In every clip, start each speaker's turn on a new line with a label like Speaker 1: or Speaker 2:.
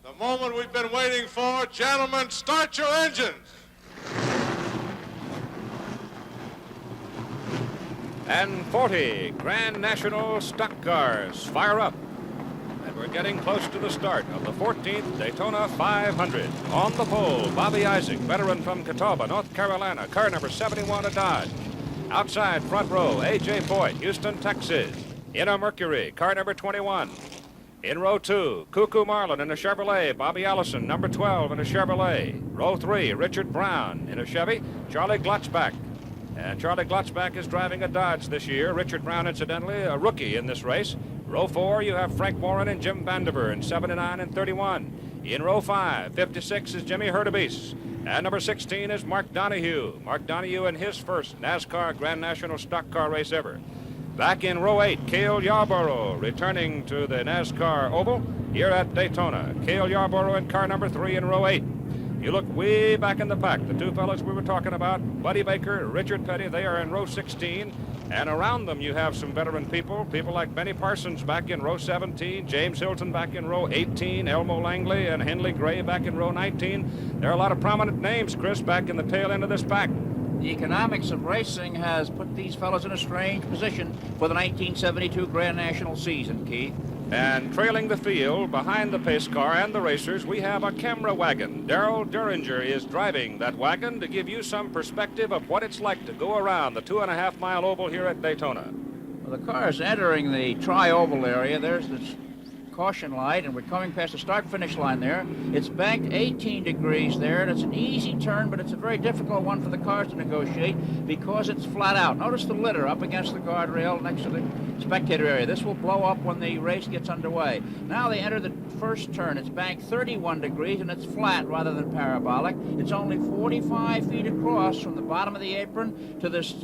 Speaker 1: The moment we've been waiting for. Gentlemen, start your engines.
Speaker 2: And 40 Grand National stock cars fire up. And we're getting close to the start of the 14th Daytona 500. On the pole, Bobby Isaac, veteran from Catawba, North Carolina, car number 71, a Dodge. Outside, front row, A.J. Foyt, Houston, Texas. In a Mercury, car number 21. In row 2, Cuckoo Marlin in a Chevrolet, Bobby Allison, number 12 in a Chevrolet. Row 3, Richard Brown in a Chevy, Charlie Glotzbach. And Charlie Glotzbach is driving a Dodge this year. Richard Brown, incidentally, a rookie in this race. Row 4, you have Frank Warren and Jim Vandiver in 79 and 31. In row 5, 56 is Jimmy Hurtubise. And number 16 is Mark Donohue. Mark Donohue in his first NASCAR Grand National stock car race ever. Back in row 8, Cale Yarborough returning to the NASCAR Oval here at Daytona. Cale Yarborough in car number 3 in row 8. You look way back in the pack. The two fellows we were talking about, Buddy Baker, Richard Petty, they are in row 16. And around them you have some veteran people like Benny Parsons back in row 17, James Hilton back in row 18, Elmo Langley and Henley Gray back in row 19. There are a lot of prominent names, Chris, back in the tail end of this pack.
Speaker 3: The economics of racing has put these fellows in a strange position for the 1972 Grand National season, Keith.
Speaker 2: And trailing the field behind the pace car and the racers, we have a camera wagon. Darrell Duringer is driving that wagon to give you some perspective of what it's like to go around the 2.5-mile oval here at Daytona.
Speaker 3: Well, the car is entering the tri-oval area. There's the caution light, and we're coming past the start-finish line there. It's banked 18 degrees there, and it's an easy turn, but it's a very difficult one for the cars to negotiate because it's flat out. Notice the litter up against the guardrail next to the spectator area. This will blow up when the race gets underway. Now they enter the first turn. It's banked 31 degrees, and it's flat rather than parabolic. It's only 45 feet across from the bottom of the apron to this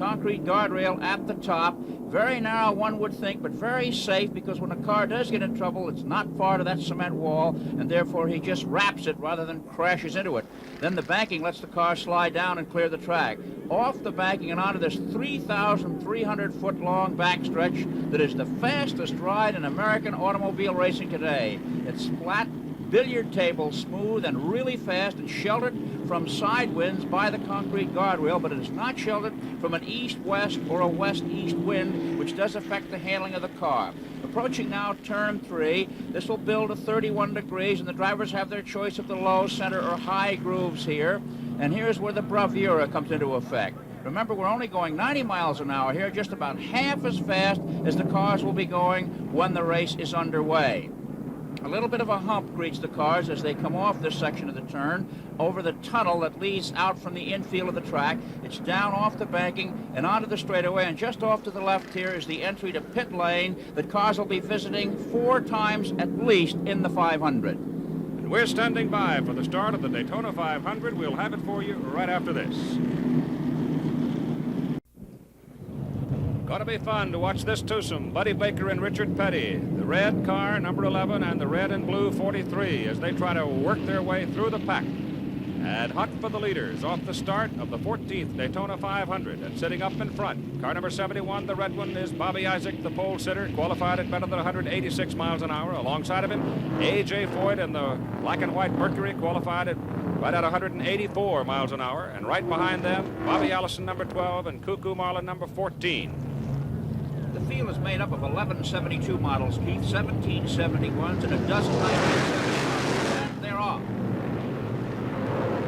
Speaker 3: concrete guardrail at the top. Very narrow, one would think, but very safe, because when a car does get in trouble, it's not far to that cement wall, and therefore he just wraps it rather than crashes into it. Then the banking lets the car slide down and clear the track. Off the banking and onto this 3,300-foot-long backstretch that is the fastest ride in American automobile racing today. It's flat, billiard table smooth and really fast, and sheltered from side winds by the concrete guardrail, but it is not sheltered from an east-west or a west-east wind, which does affect the handling of the car. Approaching now turn 3, this will build to 31 degrees, and the drivers have their choice of the low, center, or high grooves here. And here's where the bravura comes into effect. Remember, we're only going 90 miles an hour here, just about half as fast as the cars will be going when the race is underway. A little bit of a hump greets the cars as they come off this section of the turn over the tunnel that leads out from the infield of the track. It's down off the banking and onto the straightaway, and just off to the left here is the entry to pit lane that cars will be visiting 4 times at least in the 500.
Speaker 2: And we're standing by for the start of the Daytona 500. We'll have it for you right after this. Going to be fun to watch this twosome, Buddy Baker and Richard Petty, the red car, number 11, and the red and blue 43, as they try to work their way through the pack and hunt for the leaders off the start of the 14th Daytona 500. And sitting up in front, car number 71, the red one, is Bobby Isaac, the pole sitter, qualified at better than 186 miles an hour. Alongside of him, A.J. Foyt in the black and white Mercury, qualified at right at 184 miles an hour. And right behind them, Bobby Allison, number 12, and Cuckoo Marlin, number 14.
Speaker 3: The field is made up of 11 72 models, Keith, 17 71s, and a dozen 1970s. And they're off.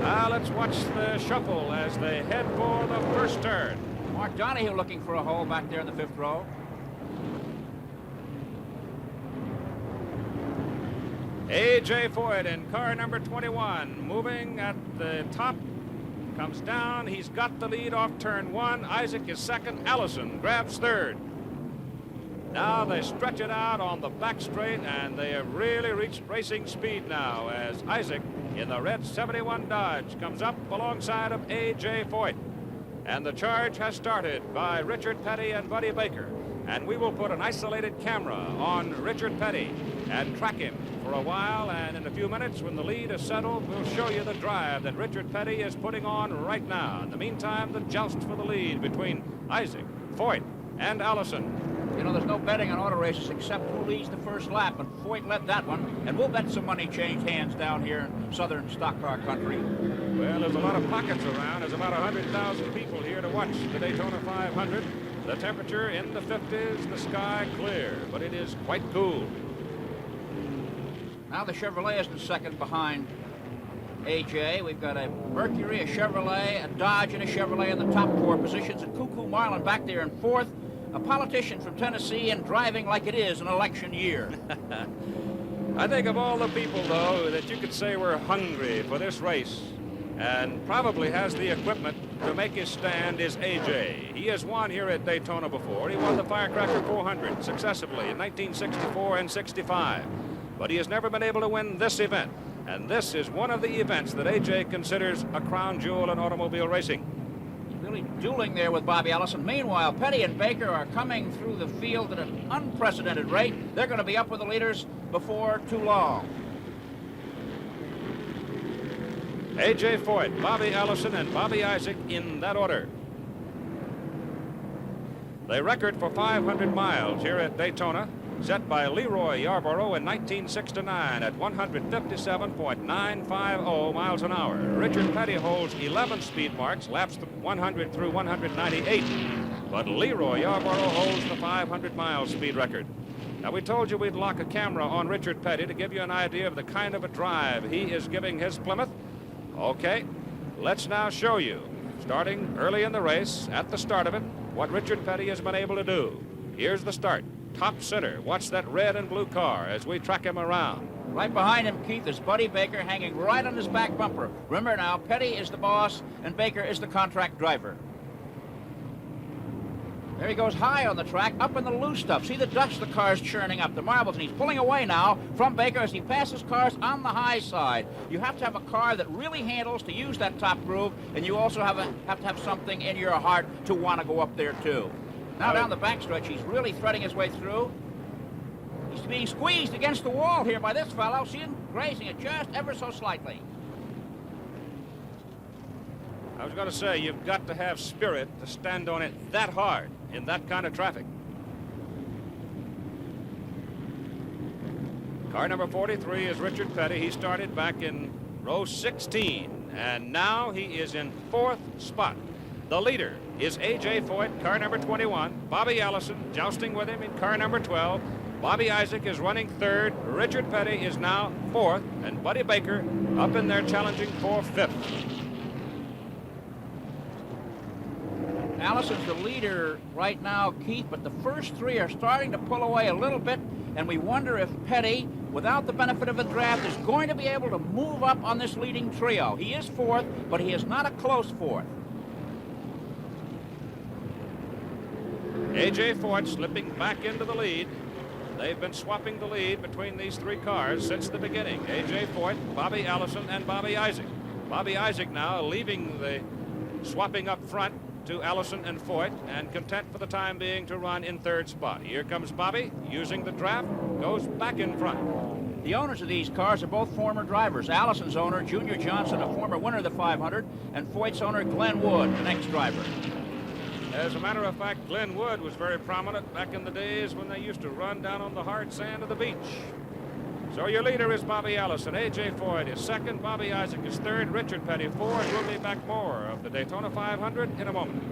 Speaker 2: Now let's watch the shuffle as they head for the first turn.
Speaker 3: Mark Donohue looking for a hole back there in the 5th row.
Speaker 2: A.J. Foyt in car number 21, moving at the top, comes down. He's got the lead off turn 1. Isaac is second. Allison grabs third. Now they stretch it out on the back straight, and they have really reached racing speed now as Isaac in the red 71 Dodge comes up alongside of A.J. Foyt. And the charge has started by Richard Petty and Buddy Baker. And we will put an isolated camera on Richard Petty and track him for a while. And in a few minutes, when the lead is settled, we'll show you the drive that Richard Petty is putting on right now. In the meantime, the joust for the lead between Isaac, Foyt, and Allison.
Speaker 3: You know, there's no betting on auto races except who leads the first lap, and Foyt led that one, and we'll bet some money change hands down here in southern stock car country.
Speaker 2: Well, there's a lot of pockets around. There's about 100,000 people here to watch the Daytona 500. The temperature in the 50s, the sky clear, but it is quite cool.
Speaker 3: Now the Chevrolet is in second behind AJ. We've got a Mercury, a Chevrolet, a Dodge, and a Chevrolet in the top four positions, and Cuckoo Marlin back there in fourth. A politician from Tennessee and driving like it is an election year.
Speaker 2: I think of all the people, though, that you could say were hungry for this race and probably has the equipment to make his stand is AJ. He has won here at Daytona before. He won the Firecracker 400 successively in 1964 and 65. But he has never been able to win this event. And this is one of the events that AJ considers a crown jewel in automobile racing.
Speaker 3: Really dueling there with Bobby Allison. Meanwhile, Petty and Baker are coming through the field at an unprecedented rate. They're going to be up with the leaders before too long.
Speaker 2: A.J. Foyt, Bobby Allison, and Bobby Isaac in that order. The record for 500 miles here at Daytona, set by Leroy Yarborough in 1969 at 157.950 miles an hour. Richard Petty holds 11 speed marks, laps 100 through 198. But Leroy Yarborough holds the 500-mile speed record. Now, we told you we'd lock a camera on Richard Petty to give you an idea of the kind of a drive he is giving his Plymouth. Okay, let's now show you, starting early in the race, at the start of it, what Richard Petty has been able to do. Here's the start. Top center. Watch that red and blue car as we track him around.
Speaker 3: Right behind him, Keith, is Buddy Baker hanging right on his back bumper. Remember now, Petty is the boss and Baker is the contract driver. There he goes high on the track, up in the loose stuff. See the dust the car's churning up, the marbles, and he's pulling away now from Baker as he passes cars on the high side. You have to have a car that really handles to use that top groove, and you also have to have something in your heart to want to go up there too. Now down the backstretch, he's really threading his way through. He's being squeezed against the wall here by this fellow. See him grazing it just ever so slightly.
Speaker 2: I was going to say, you've got to have spirit to stand on it that hard in that kind of traffic. Car number 43 is Richard Petty. He started back in row 16, and now he is in fourth spot. The leader is A.J. Foyt, car number 21. Bobby Allison jousting with him in car number 12. Bobby Isaac is running third. Richard Petty is now fourth, and Buddy Baker up in there challenging for fifth.
Speaker 3: Allison's the leader right now, Keith, but the first three are starting to pull away a little bit, and we wonder if Petty, without the benefit of a draft, is going to be able to move up on this leading trio. He is fourth, but he is not a close fourth.
Speaker 2: A.J. Foyt slipping back into the lead. They've been swapping the lead between these three cars since the beginning. A.J. Foyt, Bobby Allison, and Bobby Isaac. Bobby Isaac now leaving the swapping up front to Allison and Foyt, and content for the time being to run in third spot. Here comes Bobby using the draft, goes back in front.
Speaker 3: The owners of these cars are both former drivers. Allison's owner, Junior Johnson, a former winner of the 500, and Foyt's owner, Glenn Wood, an ex-driver.
Speaker 2: As a matter of fact, Glenn Wood was very prominent back in the days when they used to run down on the hard sand of the beach. So your leader is Bobby Allison. A.J. Foyt is second. Bobby Isaac is third. Richard Petty fourth. We'll be back more of the Daytona 500 in a moment.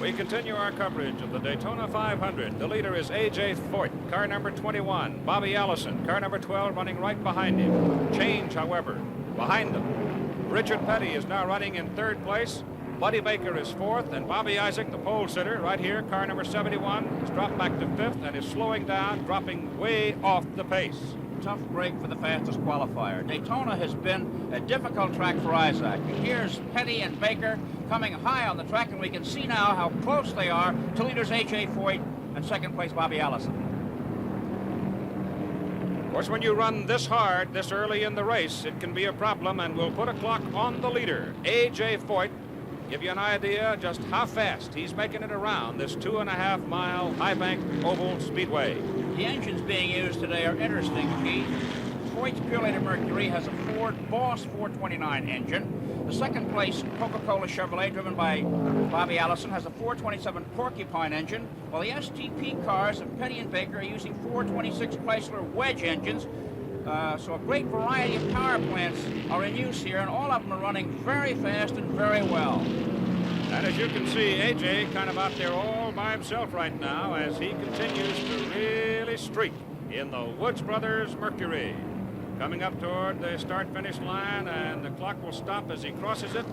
Speaker 2: We continue our coverage of the Daytona 500. The leader is A.J. Foyt, car number 21. Bobby Allison, car number 12, running right behind him. Change, however, behind them. Richard Petty is now running in third place. Buddy Baker is fourth, and Bobby Isaac, the pole sitter, right here, car number 71, has dropped back to fifth and is slowing down, dropping way off the pace.
Speaker 3: Tough break for the fastest qualifier. Daytona has been a difficult track for Isaac. Here's Petty and Baker coming high on the track, and we can see now how close they are to leaders A.J. Foyt and second place Bobby Allison.
Speaker 2: Of course, when you run this hard, this early in the race, it can be a problem, and we'll put a clock on the leader, A.J. Foyt. Give you an idea just how fast he's making it around this 2.5-mile high bank oval speedway.
Speaker 3: The engines being used today are interesting, Keith. Foyt's Purelator Mercury has a Ford Boss 429 engine. The second place Coca-Cola Chevrolet, driven by Bobby Allison, has a 427 Porcupine engine, while the STP cars of Petty and Baker are using 426 Chrysler Wedge engines. So a great variety of power plants are in use here, and all of them are running very fast and very well.
Speaker 2: And as you can see, AJ kind of out there all by himself right now as he continues to really streak in the Woods Brothers Mercury. Coming up toward the start-finish line, and the clock will stop as he crosses it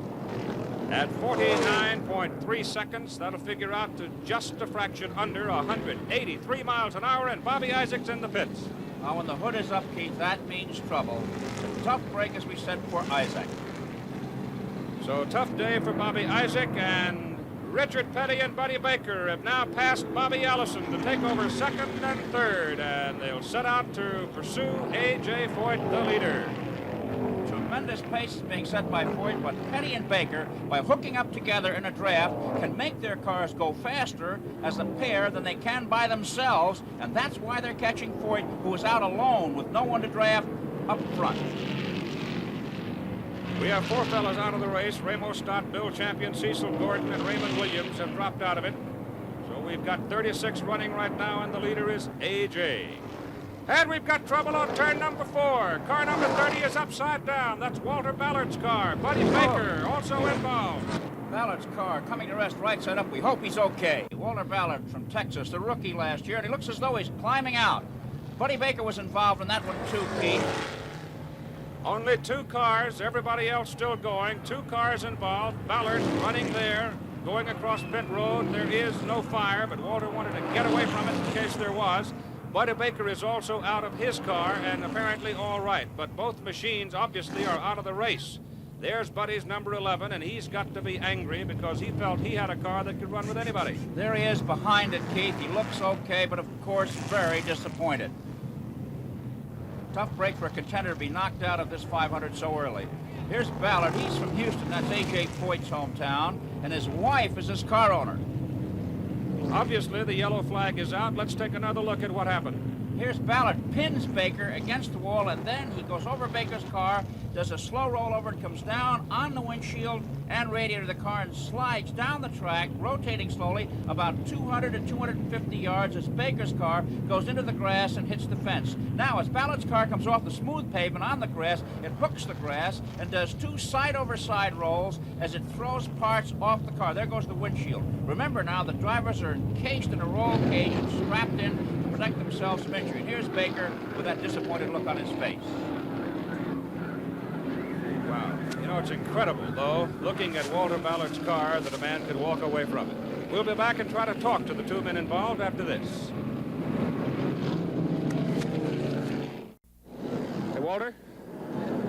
Speaker 2: at 49.3 seconds. That'll figure out to just a fraction under 183 miles an hour, and Bobby Isaac's in the pits.
Speaker 3: Now, when the hood is up, Keith, that means trouble. A tough break, as we said, for Isaac.
Speaker 2: So tough day for Bobby Isaac, and Richard Petty and Buddy Baker have now passed Bobby Allison to take over second and third, and they'll set out to pursue A.J. Foyt, the leader.
Speaker 3: Tremendous pace is being set by Foyt, but Petty and Baker, by hooking up together in a draft, can make their cars go faster as a pair than they can by themselves, and that's why they're catching Foyt, who is out alone with no one to draft up front.
Speaker 2: We have four fellas out of the race. Ramos Stott, Bill Champion, Cecil Gordon, and Raymond Williams have dropped out of it. So we've got 36 running right now, and the leader is A.J. And we've got trouble on turn number 4. Car number 30 is upside down. That's Walter Ballard's car. Buddy Baker also involved.
Speaker 3: Ballard's car coming to rest right side up. We hope he's okay. Walter Ballard from Texas, the rookie last year, and he looks as though he's climbing out. Buddy Baker was involved in that one too, Keith.
Speaker 2: Only 2 cars, everybody else still going. 2 cars involved. Ballard running there, going across pit road. There is no fire, but Walter wanted to get away from it in case there was. Buddy Baker is also out of his car and apparently all right, but both machines obviously are out of the race. There's Buddy's number 11, and he's got to be angry because he felt he had a car that could run with anybody.
Speaker 3: There he is behind it, Keith. He looks okay, but of course very disappointed. Tough break for a contender to be knocked out of this 500 so early. Here's Ballard. He's from Houston. That's A.J. Foyt's hometown, and his wife is his car owner.
Speaker 2: Obviously, the yellow flag is out. Let's take another look at what happened.
Speaker 3: Here's Ballard, pins Baker against the wall, and then he goes over Baker's car, does a slow rollover, and comes down on the windshield and radiator of the car and slides down the track, rotating slowly about 200 to 250 yards as Baker's car goes into the grass and hits the fence. Now, as Ballard's car comes off the smooth pavement on the grass, it hooks the grass and does 2 side-over-side rolls as it throws parts off the car. There goes the windshield. Remember now, the drivers are encased in a roll cage and strapped in to protect themselves from injury. And here's Baker with that disappointed look on his face.
Speaker 2: Wow. You know, it's incredible, though, looking at Walter Ballard's car, that a man could walk away from it. We'll be back and try to talk to the 2 men involved after this. Hey, Walter?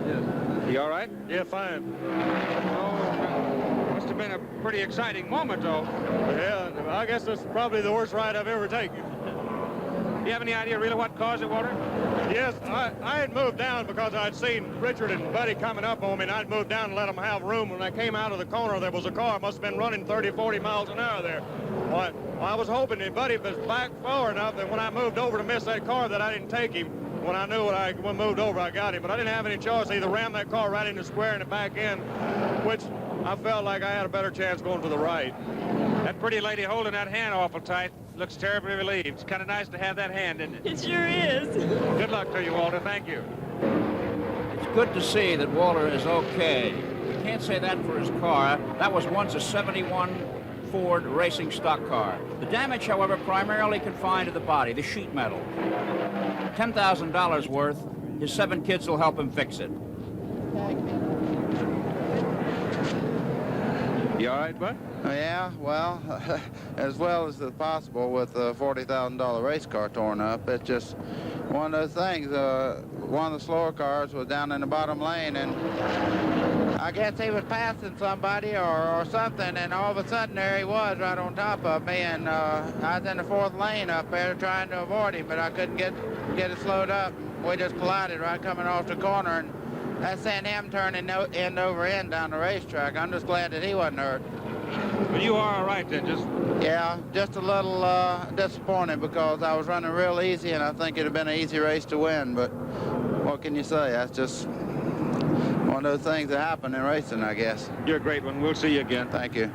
Speaker 4: Yes.
Speaker 2: You all right?
Speaker 4: Yeah, fine.
Speaker 2: Oh, must have been a pretty exciting moment, though.
Speaker 4: Yeah, I guess that's probably the worst ride I've ever taken.
Speaker 2: Do you have any idea really what caused it, Walter?
Speaker 4: Yes, I had moved down because I'd seen Richard and Buddy coming up on me, and I'd moved down and let them have room. When I came out of the corner, there was a car. Must have been running 30, 40 miles an hour there. Well, I was hoping that Buddy was back far enough that when I moved over to miss that car that I didn't take him. When I knew when I moved over, I got him. But I didn't have any choice. Either ram that car right in the square in the back end, which I felt like I had a better chance going to the right.
Speaker 2: That pretty lady holding that hand awful tight looks terribly relieved. It's kind of nice to have that hand, isn't it?
Speaker 5: It sure is.
Speaker 2: Good luck to you, Walter. Thank you.
Speaker 3: It's good to see that Walter is okay. You can't say that for his car. That was once a 71 Ford racing stock car. The damage, however, primarily confined to the body, the sheet metal. $10,000 worth. His 7 kids will help him fix it.
Speaker 2: You all right, Bud?
Speaker 6: Yeah, well, as well as possible with a $40,000 race car torn up. It's just one of those things. One of the slower cars was down in the bottom lane, and I guess he was passing somebody or something, and all of a sudden there he was right on top of me, and I was in the 4th lane up there trying to avoid him, but I couldn't get it slowed up. We just collided right coming off the corner, and that sent him turning end over end down the racetrack. I'm just glad that he wasn't hurt.
Speaker 2: But you are all right then,
Speaker 6: Yeah, just a little disappointed because I was running real easy, and I think it'd have been an easy race to win, but what can you say? That's just one of those things that happen in racing, I guess.
Speaker 4: You're a great one. We'll see you again.
Speaker 6: Thank you.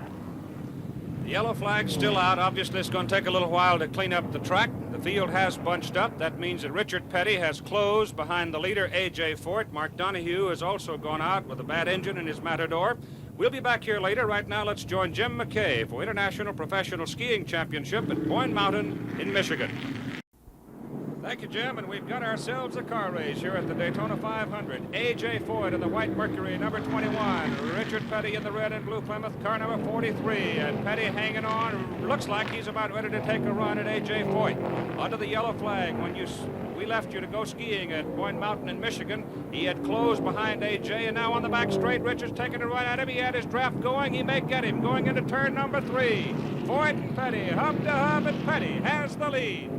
Speaker 2: The yellow flag's still out. Obviously, it's going to take a little while to clean up the track. The field has bunched up. That means that Richard Petty has closed behind the leader, A.J. Foyt. Mark Donohue has also gone out with a bad engine in his Matador. We'll be back here later. Right now, let's join Jim McKay for International Professional Skiing Championship at Boyne Mountain in Michigan. Thank you, Jim, and we've got ourselves a car race here at the Daytona 500. A.J. Foyt in the white Mercury, number 21. Richard Petty in the red and blue Plymouth, car number 43. And Petty hanging on. Looks like he's about ready to take a run at A.J. Foyt. Under the yellow flag, when we left you to go skiing at Boyne Mountain in Michigan, he had closed behind A.J., and now on the back straight, Richard's taking a run at him. He had his draft going. He may get him going into turn number 3. Foyt and Petty, hub to hub, and Petty has the lead.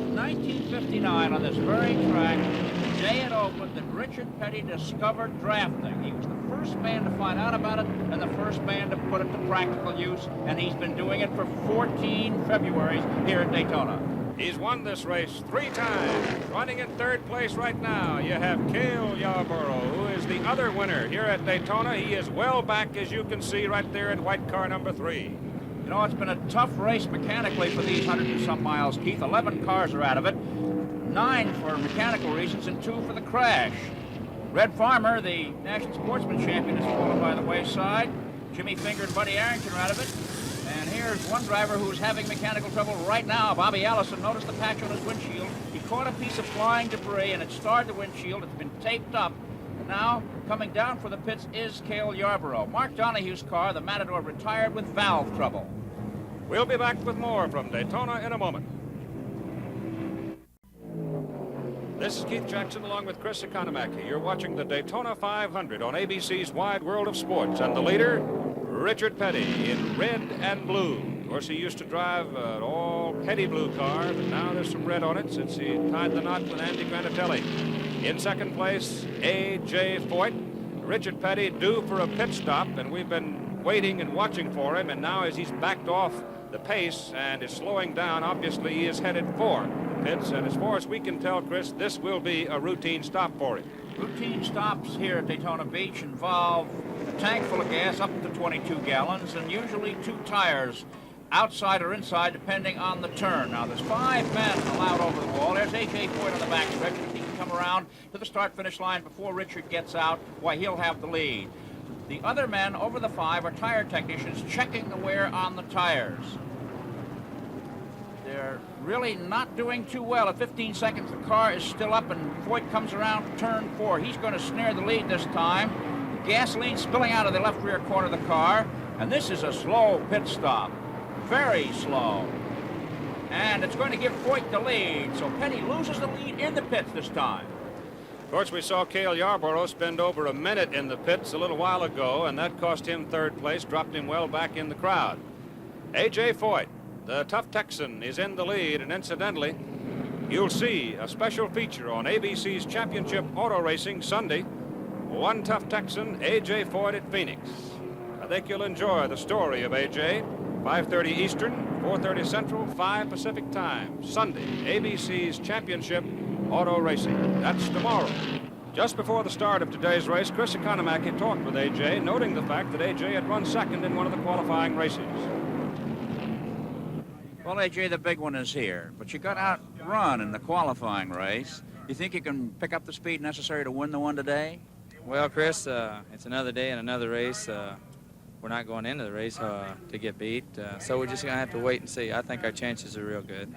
Speaker 3: 1959 on this very track, the day it opened, that Richard Petty discovered drafting. He was the first man to find out about it and the first man to put it to practical use, and he's been doing it for 14 Februaries here at Daytona.
Speaker 2: He's won this race 3 times. Running in third place right now, you have Cale Yarborough, who is the other winner here at Daytona. He is well back, as you can see right there in white car number 3.
Speaker 3: You know, it's been a tough race mechanically for these 100 and some miles, Keith. 11 cars are out of it, 9 for mechanical reasons and 2 for the crash. Red Farmer, the National Sportsman Champion, has fallen by the wayside. Jimmy Finger and Buddy Arrington are out of it. And here's one driver who's having mechanical trouble right now, Bobby Allison. Notice the patch on his windshield. He caught a piece of flying debris and it starred the windshield. It's been taped up. Now, coming down for the pits is Cale Yarborough. Mark Donohue's car, the Matador, retired with valve trouble.
Speaker 2: We'll be back with more from Daytona in a moment. This is Keith Jackson along with Chris Economaki. You're watching the Daytona 500 on ABC's Wide World of Sports. And the leader, Richard Petty, in red and blue. Of course, he used to drive an all Petty blue car, but now there's some red on it since he tied the knot with Andy Granatelli. In second place, A.J. Foyt. Richard Petty due for a pit stop, and we've been waiting and watching for him, and now as he's backed off the pace and is slowing down, obviously he is headed for the pits, and as far as we can tell, Chris, this will be a routine stop for him.
Speaker 3: Routine stops here at Daytona Beach involve a tank full of gas up to 22 gallons and usually 2 tires, outside or inside, depending on the turn. Now, there's 5 men allowed over the wall. There's A.J. Foyt on the back stretch. If he can come around to the start-finish line before Richard gets out, why, he'll have the lead. The other men over the 5 are tire technicians checking the wear on the tires. They're really not doing too well. At 15 seconds, the car is still up, and Foyt comes around turn 4. He's going to snare the lead this time. Gasoline spilling out of the left rear corner of the car, and this is a slow pit stop. Very slow. And it's going to give Foyt the lead, so Petty loses the lead in the pits this time.
Speaker 2: Of course, we saw Cale Yarborough spend over a minute in the pits a little while ago, and that cost him third place, dropped him well back in the crowd. A.J. Foyt, the tough Texan, is in the lead, and incidentally, you'll see a special feature on ABC's Championship Auto Racing Sunday. One tough Texan, A.J. Foyt at Phoenix. I think you'll enjoy the story of A.J. 5:30 Eastern, 4:30 Central, 5 Pacific Time. Sunday, ABC's Championship Auto Racing. That's tomorrow. Just before the start of today's race, Chris Economaki talked with A.J., noting the fact that A.J. had run second in one of the qualifying races.
Speaker 3: Well, A.J., the big one is here, but you got outrun in the qualifying race. You think you can pick up the speed necessary to win the one today?
Speaker 5: Well, Chris, it's another day and another race. We're not going into the race to get beat, so we're just going to have to wait and see. I think our chances are real good.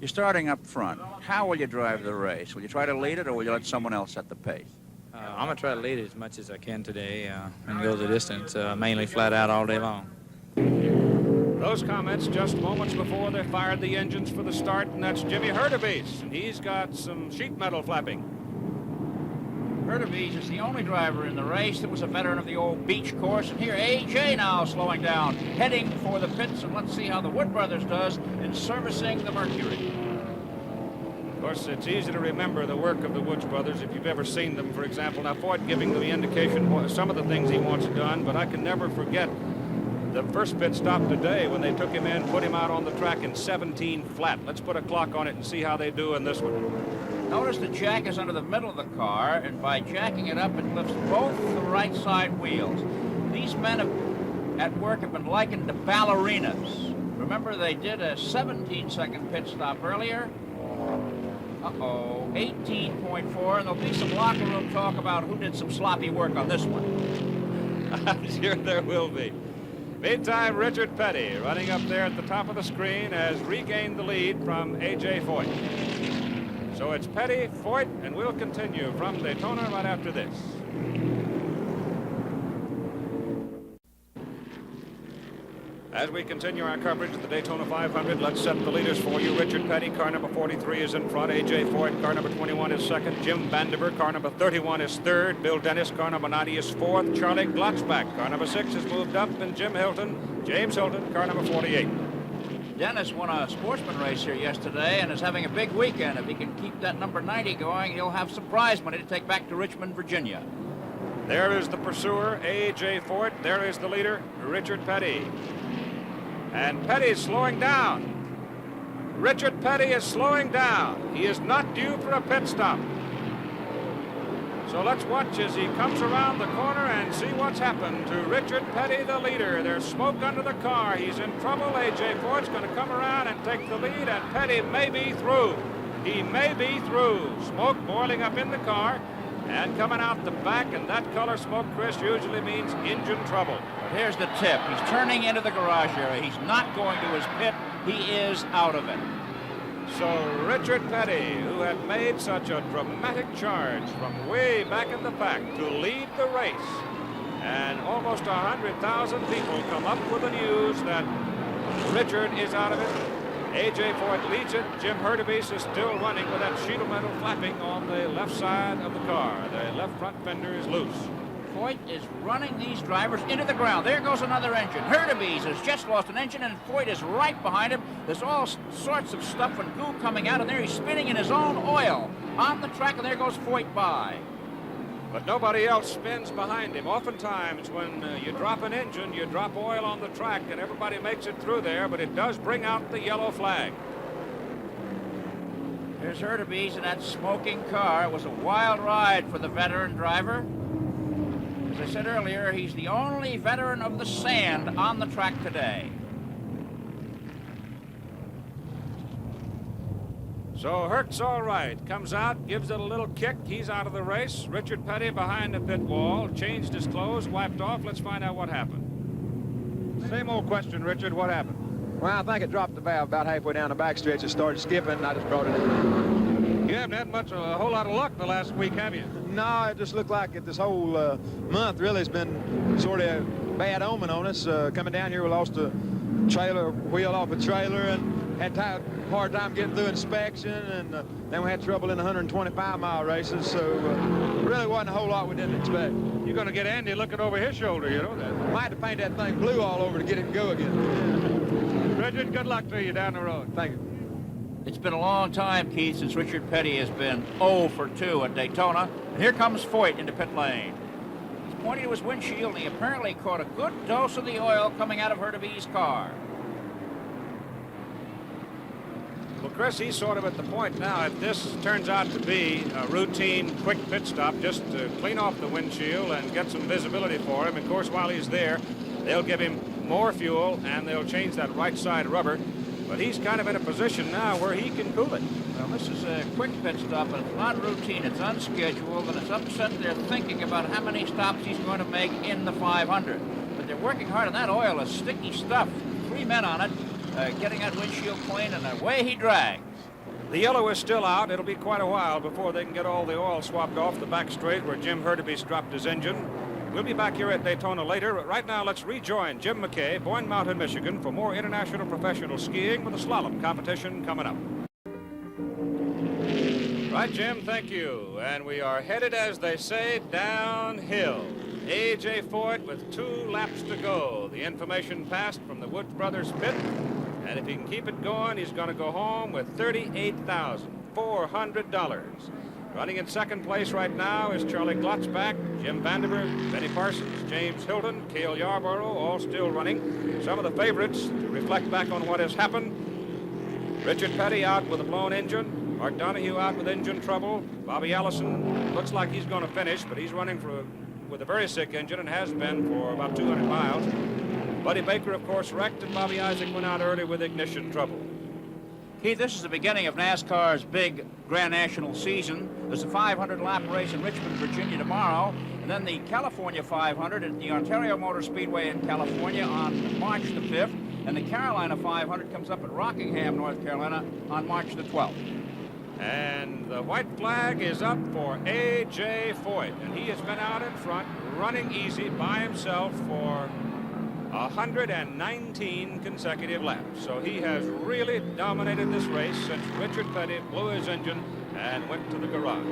Speaker 3: You're starting up front. How will you drive the race? Will you try to lead it, or will you let someone else set the pace?
Speaker 5: I'm going to try to lead it as much as I can today and go the distance, mainly flat out all day long.
Speaker 2: Those comments just moments before they fired the engines for the start, and that's Jimmy Hurtubise, and he's got some sheet metal flapping.
Speaker 3: Hurtubise is the only driver in the race that was a veteran of the old beach course, and here A.J. now slowing down, heading for the pits, and let's see how the Wood Brothers does in servicing the Mercury.
Speaker 2: Of course, it's easy to remember the work of the Woods brothers if you've ever seen them, for example. Now, Foyt giving the indication what some of the things he wants done, but I can never forget the first pit stop today when they took him in, put him out on the track in 17 flat. Let's put a clock on it and see how they do in this one.
Speaker 3: Notice the jack is under the middle of the car, and by jacking it up, it lifts both the right side wheels. These men at work have been likened to ballerinas. Remember, they did a 17-second pit stop earlier. 18.4, and there'll be some locker room talk about who did some sloppy work on this one.
Speaker 2: I'm sure there will be. Meantime, Richard Petty, running up there at the top of the screen, has regained the lead from A.J. Foyt. So it's Petty, Foyt, and we'll continue from Daytona right after this. As we continue our coverage of the Daytona 500, let's set the leaders for you. Richard Petty, car number 43, is in front. A.J. Foyt, car number 21, is second. Jim Vandiver, car number 31, is third. Bill Dennis, car number 90, is fourth. Charlie Glotzback, car number 6, has moved up. And James Hilton, car number 48.
Speaker 3: Dennis won a sportsman race here yesterday and is having a big weekend. If he can keep that number 90 going, he'll have some prize money to take back to Richmond, Virginia.
Speaker 2: There is the pursuer, A.J. Foyt. There is the leader, Richard Petty. And Petty is slowing down. Richard Petty is slowing down. He is not due for a pit stop. So let's watch as he comes around the corner and see what's happened to Richard Petty, the leader. There's smoke under the car. He's in trouble. A.J. Foyt's going to come around and take the lead, and Petty may be through. He may be through. Smoke boiling up in the car and coming out the back, and that color smoke, Chris, usually means engine trouble.
Speaker 3: But here's the tip. He's turning into the garage area. He's not going to his pit. He is out of it.
Speaker 2: So Richard Petty, who had made such a dramatic charge from way back in the pack to lead the race, and almost 100,000 people come up with the news that Richard is out of it. A.J. Foyt leads it. Jim Hurtubise is still running with that sheet of metal flapping on the left side of the car. The left front fender is loose.
Speaker 3: Foyt is running these drivers into the ground. There goes another engine. Hurtubise has just lost an engine, and Foyt is right behind him. There's all sorts of stuff and goo coming out, and there he's spinning in his own oil on the track, and there goes Foyt by.
Speaker 2: But nobody else spins behind him. Oftentimes, when you drop an engine, you drop oil on the track, and everybody makes it through there, but it does bring out the yellow flag.
Speaker 3: Here's Hurtubise in that smoking car. It was a wild ride for the veteran driver. As I said earlier, he's the only veteran of the sand on the track today.
Speaker 2: So Herc's all right. Comes out, gives it a little kick. He's out of the race. Richard Petty behind the pit wall, changed his clothes, wiped off. Let's find out what happened.
Speaker 4: Same old question, Richard. What happened?
Speaker 7: Well, I think it dropped the valve about halfway down the backstretch. It started skipping, and I just brought it in.
Speaker 4: You haven't had a whole lot of luck the last week, have you?
Speaker 7: No, it just looked like this whole month really has been sort of a bad omen on us. Coming down here, we lost a trailer wheel off a trailer and had a hard time getting through inspection, and then we had trouble in the 125-mile races, so really wasn't a whole lot we didn't expect.
Speaker 4: You're going to get Andy looking over his shoulder, you know that.
Speaker 7: Might have to paint that thing blue all over to get it to go again.
Speaker 4: Richard, good luck to you down the road.
Speaker 7: Thank you.
Speaker 3: It's been a long time, Keith, since Richard Petty has been 0 for 2 at Daytona. And here comes Foyt into pit lane. He's pointing to his windshield, and he apparently caught a good dose of the oil coming out of Hurtubise's car.
Speaker 2: Well, Chris, he's sort of at the point now. If this turns out to be a routine quick pit stop just to clean off the windshield and get some visibility for him, of course, while he's there, they'll give him more fuel and they'll change that right side rubber. But he's kind of in a position now where he can cool it.
Speaker 3: Well, this is a quick pit stop, but it's not routine. It's unscheduled, and it's upset their thinking about how many stops he's going to make in the 500. But they're working hard, and that oil is sticky stuff. 3 men on it, getting that windshield clean, and away he drags.
Speaker 2: The yellow is still out. It'll be quite a while before they can get all the oil swapped off the back straight where Jim Hurtubise dropped his engine. We'll be back here at Daytona later. Right now, let's rejoin Jim McKay, Boyne Mountain, Michigan, for more international professional skiing with a slalom competition coming up. Right, Jim, thank you. And we are headed, as they say, downhill. A.J. Foyt with 2 laps to go. The information passed from the Woods Brothers pit. And if he can keep it going, he's going to go home with $38,400. Running in second place right now is Charlie Glotzback, Jim Vandiver, Benny Parsons, James Hilton, Cale Yarborough, all still running. Some of the favorites to reflect back on what has happened. Richard Petty out with a blown engine. Mark Donahue out with engine trouble. Bobby Allison looks like he's going to finish, but he's running with a very sick engine and has been for about 200 miles. Buddy Baker, of course, wrecked, and Bobby Isaac went out early with ignition trouble.
Speaker 3: Keith, this is the beginning of NASCAR's big Grand National season. There's a 500-lap race in Richmond, Virginia tomorrow, and then the California 500 at the Ontario Motor Speedway in California on March the 5th, and the Carolina 500 comes up at Rockingham, North Carolina on March the 12th.
Speaker 2: And the white flag is up for A.J. Foyt, and he has been out in front, running easy by himself for 119 consecutive laps. So he has really dominated this race since Richard Petty blew his engine and went to the garage.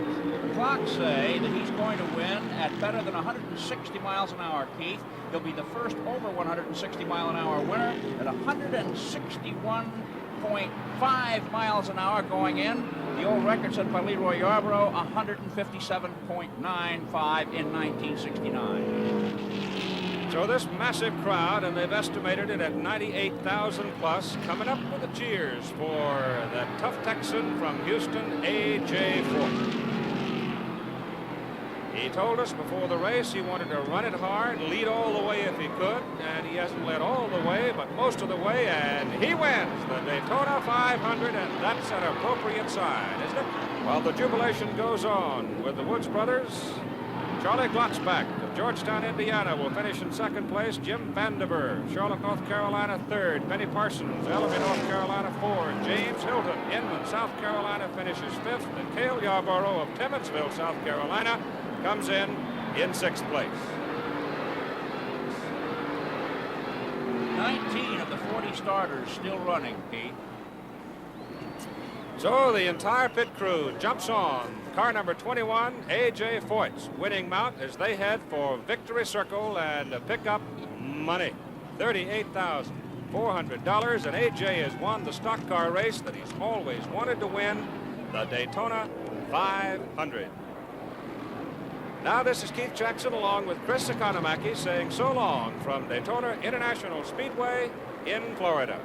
Speaker 3: The clocks say that he's going to win at better than 160 miles an hour, Keith. He'll be the first over 160 mile an hour winner at 161.5 miles an hour going in. The old record set by Leroy Yarborough, 157.95 in 1969.
Speaker 2: So this massive crowd, and they've estimated it at 98,000 plus, coming up with the cheers for the tough Texan from Houston, A.J. Foyt. He told us before the race he wanted to run it hard, lead all the way if he could, and he hasn't led all the way, but most of the way, and he wins the Daytona 500, and that's an appropriate sign, isn't it? While the jubilation goes on with the Woods brothers, Charlie Glotzbach of Georgetown, Indiana will finish in second place. Jim Vandiver, Charlotte, North Carolina, third. Benny Parsons, Ellerby, North Carolina, fourth. James Hilton, Inman, South Carolina, finishes fifth. And Cale Yarborough of Timminsville, South Carolina, comes in sixth place.
Speaker 3: 19 of the 40 starters still running, Pete.
Speaker 2: So the entire pit crew jumps on car number 21, A.J. Foyt's winning mount as they head for Victory Circle and pick up money, $38,400. And A.J. has won the stock car race that he's always wanted to win, the Daytona 500. Now this is Keith Jackson along with Chris Economaki saying so long from Daytona International Speedway in Florida.